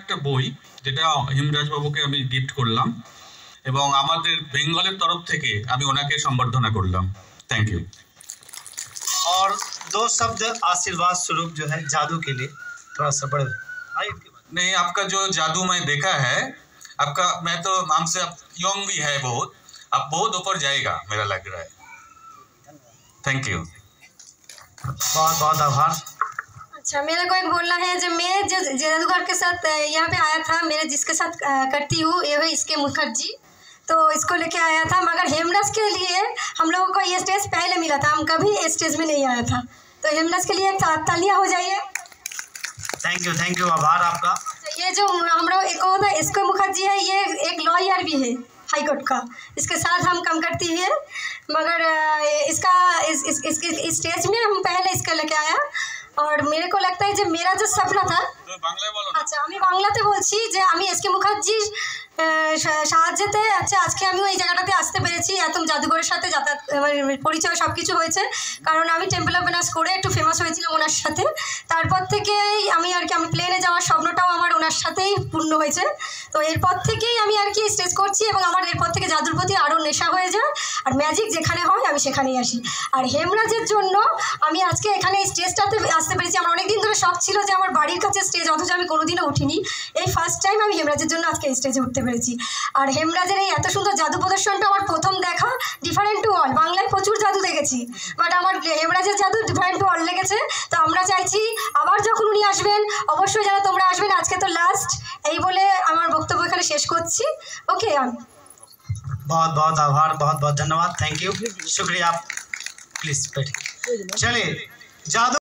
একটা বই যেটা হেমরাজ বাবুকে আমি গিফট করলাম এবং আমাদের বেঙ্গলের তরফ থেকে আমি ওনাকে সম্বর্ধনা করলাম। Thank you. और 2 शब्द आशीर्वाद स्वरूप जो है जादू के लिए थोड़ा सा बढ़ नहीं, आपका जो जादू मैं देखा है आपका, मैं तो हमसे यंग भी है बहुत, आप बहुत ऊपर जाएगा मेरा लग रहा है। Thank you. बहुत बहुत आभार। अच्छा, मेरे को एक बोलना है, जब मैं जो जादूगर के साथ यहाँ पे आया था, मेरे जिसके साथ करती हूँ ये है इसके मुखर्जी, तो इसको लेके आया था, मगर हेमराज के लिए हम लोगों को ये स्टेज पहले मिला था, हम कभी इस स्टेज में नहीं आया था, तो हेमराज के लिए तालियां हो जाइए। थैंक यू आभार आपका। ये जो हम लोग एक होता है इसको मुखर्जी है, ये एक लॉयर भी है हाई कोर्ट का, इसके साथ हम काम करती है, मगर इसका इस स्टेज में हम पहले इसका लेके आया। और मेरे को लगता है जो मेरा जो सपना था, আচ্ছা আমি বাংলাতে বলছি যে আমি এসকে মুখার্জির সাহায্যেতে আচ্ছা আজকে আমি ওই জায়গাটাতে আসতে পেরেছি, এত জাদুঘরের সাথে যাতায়াত পরিচয় সব কিছু হয়েছে, কারণ আমি টেম্পল অফ ভেনাস করে একটু ফেমাস হয়েছিলাম ওনার সাথে, তারপর থেকেই আমি আর কি আমি প্লেনে যাওয়ার স্বপ্নটাও আমার ওনার সাথেই পূর্ণ হয়েছে, তো এরপর থেকেই আমি আর কি স্টেজ করছি এবং আমার এরপর থেকে জাদুর প্রতি আরও নেশা হয়ে যায়, আর ম্যাজিক যেখানে হয় আমি সেখানেই আসি। আর হেমরাজের জন্য আমি আজকে এখানে এই স্টেজটাতে আসতে পেরেছি, আমার অনেকদিন ধরে শখ ছিল যে আমার বাড়ির কাছে স্টেজ, অথচ আমি কোনোদিনও উঠিনি, এই ফার্স্ট টাইম আমি হেমরাজের জন্য আজকে স্টেজে উঠতে পেরেছি। আর হেমরাজের এই এত সুন্দর জাদু প্রদর্শনটা আমার প্রথম দেখা, ডিফারেন্ট টু অল, বাংলায় প্রচুর জাদু দেখেছি, বাট আমার হেমরাজের জাদু ডিফারেন্ট টু অল লেগেছে, তো আমরা চাইছি আবার যখন উনি আসবেন অবশ্যই যেন তোমরা আসবেন, আজকে তো লাস্ট, এই বলে আমার বক্তব্য এখানে শেষ করছি। ওকে, बहुत बहुत आभार, बहुत बहुत धन्यवाद, थैंक यू, शुक्रिया, प्लीज बैठिए। चलिए जादू